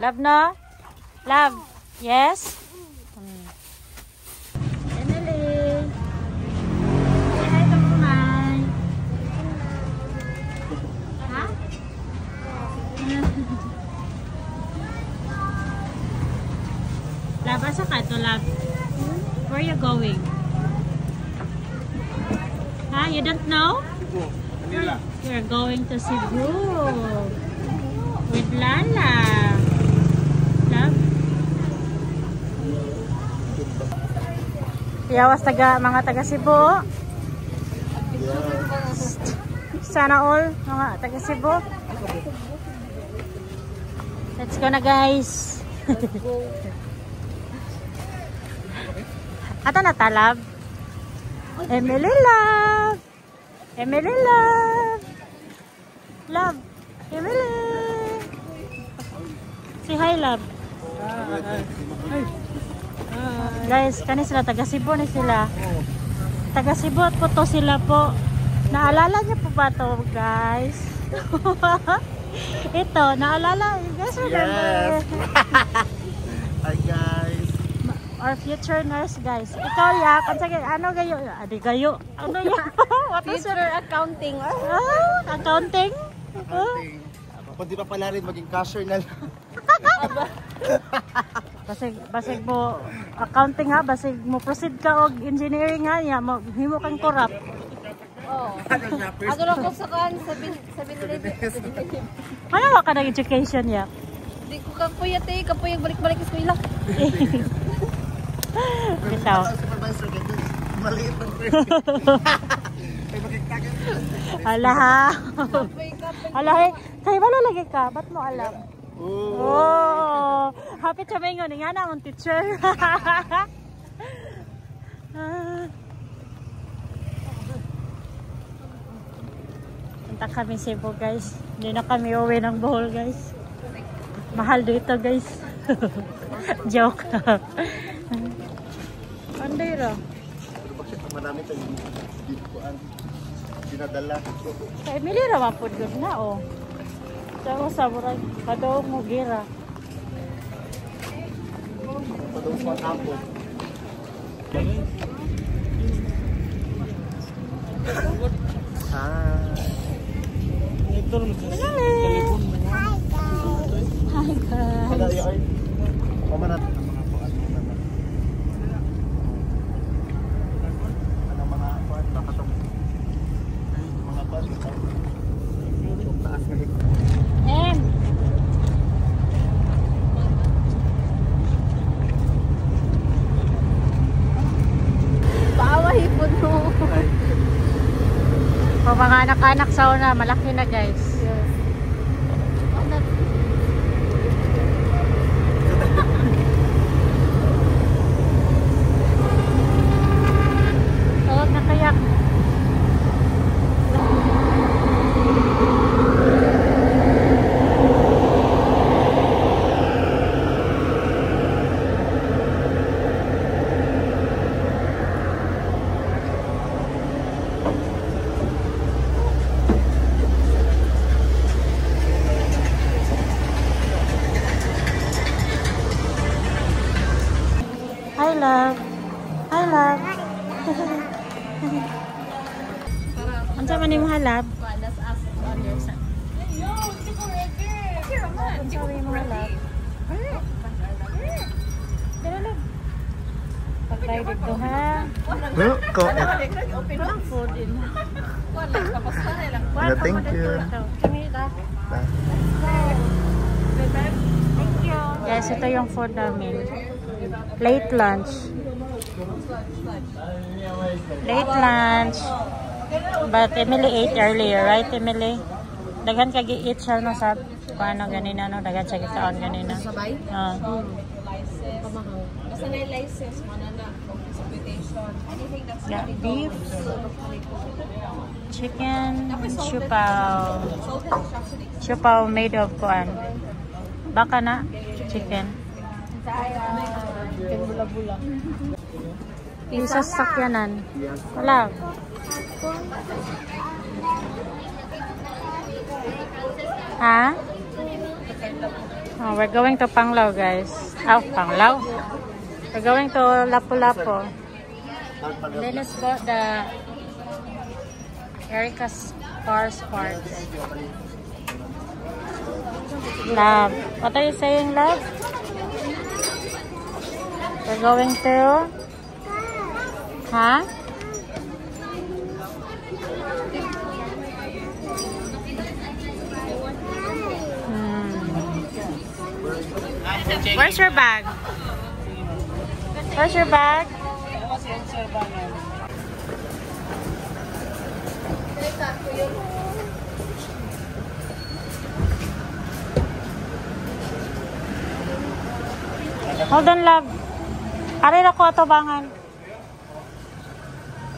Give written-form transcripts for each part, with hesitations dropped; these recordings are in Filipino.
Love, no? Love. Yes? Emily. Say hi to Mumay. Ha? Love, asa ka to, Love? Where are you going? Huh? You don't know? Manila. We're going to Cebu with Lala. Love? Yawas mga taga Cebu. Sana all mga taga Cebu. Let's go na, guys. Ata na ta, Love? Emily, Love. Emily, Love. Love. Emily. Say hi, Love. Guys, kani sila taga Cebu ni sila. Taga Cebu at po to sila po. Naalala niyo po ba to, guys? Ito, naalala. You guys remember? Yes. Hi, guys. Our future nurse, guys. Ikaw, ya, ano gayo? Adi gayo. Ano ya? What is Future accounting. Accounting? Kung di pa pala rin, maging cashier na lang. Basig mo, accounting ha, basig mo proceed ka og engineering ha, ya, himo kang corrupt. Oh. Ako lang ko sa kan, 7-Eleven. Ano ka ng education ya? Di ko kapuyat eh, kapuyag balik-balik sa eskwela. Bitaw. Supervisor, ganyan. Maliit ang person. Ay, magkiktagan. Ala ha. Ala he. Kaya wala lagi ka. Ba't mo alam? Oh. Happy sa mga nga na ang teacher. Punta kami Cebu, guys. Hindi na kami uwi ng Bohol, guys. Mahal dito, guys. Joke. Andira. Pero bakit marami tayong dikuan? Dinadala. Kay Emily raman po good na, oh. Sabi sa murag, kadaong mo gira. Padong sa kampo. Ito naman. Hi, guys. Pamanat. Em. Paawa hipon mo. O mga anak-anak sa una, malaki na, guys. Tawag na kayak. Hi, love. Hi, love. Ansa man imong halab? Let's ask on your son. Ansa man imong halab? Dala lang. Pagtay dito ha. Ko. Walang food in. Thank you. Kami ta. Thank you. Guys, ito yung food namin. Late lunch. Late lunch. But Emily ate earlier, right, Emily? Daghan ka gi-eat siya no sa paano ganina no, daghan siya gitaon ganina. Sabay? Pamahal. Basta na license mo na na interpretation. Anything that's Yeah, beef, chicken, siupaw. Siupaw made of kuan. Baka na chicken. Chicken bula-bula. Isa sakyanan. Wala. Ha? Oh, we're going to Panglao, guys. Oh, Panglao. We're going to Lapu-Lapu. Then let's go the Erica's Cars Park. Love. What are you saying, love? We're going to... Huh? Where's your bag? Where's your bag? Hold on, love. Aray na ko atobangan.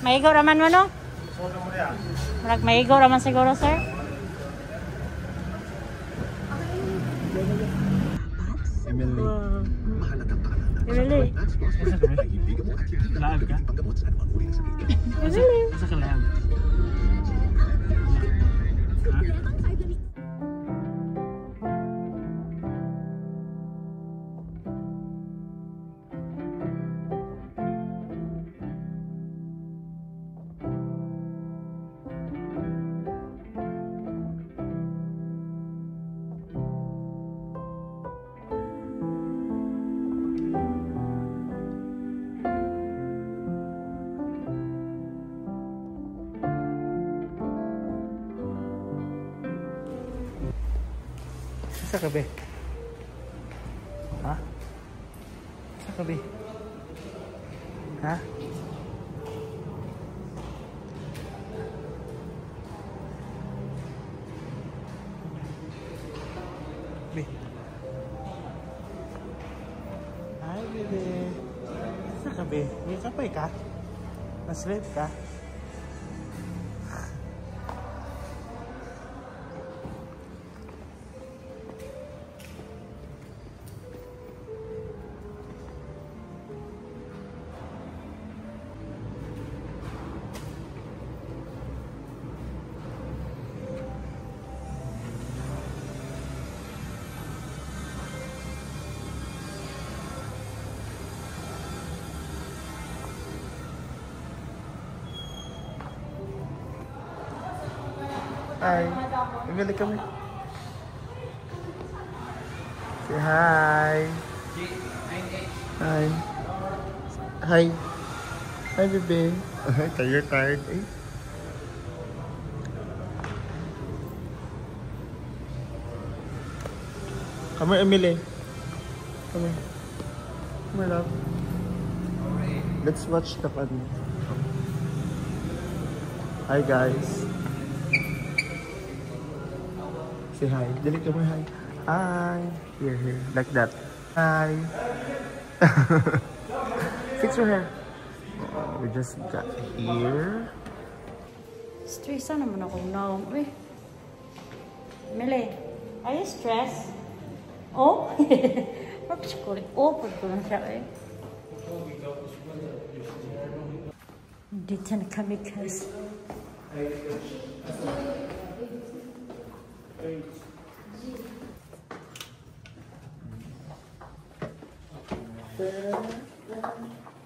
Maigaw raman mo, no? Maigaw raman siguro, sir. Emily. Emily. Live ka? Emily. Asa ka live? Sa kabe? Ha? Sa kabe? Ha? Be. Hi, bebe. Sa kabe? May kapay ka? Nasleep ka? Hi. Emily, come here. Say hi. Hi. Hi. Hi, baby. You're tired, eh? Come here, Emily. Come here. Come here, love. Let's watch the fun. Hi, guys. Say hi. Dili ka mo hi. Hi. Here, here. Like that. Hi. Fix your hair. We just got here. Stressa naman ako now. Uy. Mele, are you stressed? Oh? Bakit siya kulit? Oh, pag ko lang siya eh. Dito na kami kasi.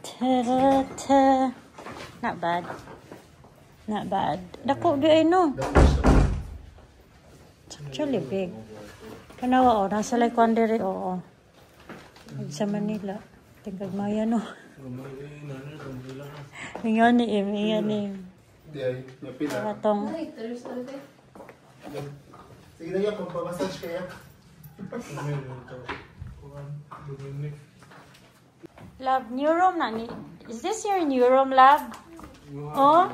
Ta-da-ta. Not bad. Not bad. Dako di ay no. It's actually big. Kanawa o, nasa Likuan diri o. Sa Manila. Tingkag maya no. Ingan ni Im, ingan ni Im. Di ay, napila. Katong. Sige na yan, kung pa-massage kaya. Love, new room na ni. Is this your new room, love? Oh?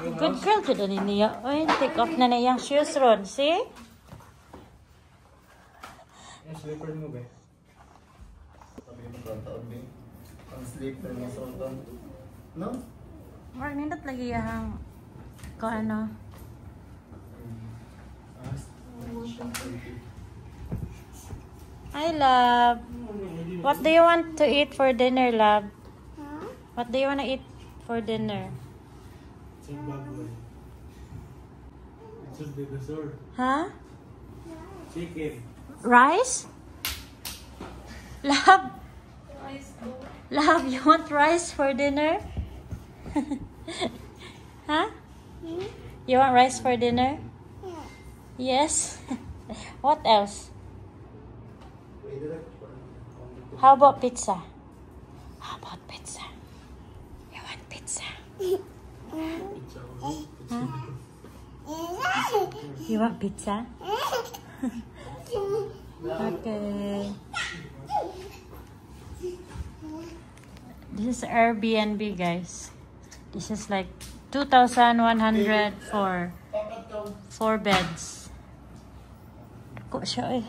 Good girl to the niya. Oy, take off na yung shoes ron. See? Yung slipper mo ba? Sabi mo taon ba? Ang slipper mo sa taon. No? Or nindot lagi yung ko ano. Hi, love. What do you want to eat for dinner, love? Huh? What do you want to eat for dinner? Zimbabwe. It should be the sword. Huh? Chicken. Rice? Love? Love, you want rice for dinner? Huh? You want rice for dinner? Yes. What else? How about pizza? How about pizza? You want pizza? Huh? You want pizza? Okay. This is Airbnb, guys. This is like 2,100 for 4 beds. Ako siya eh.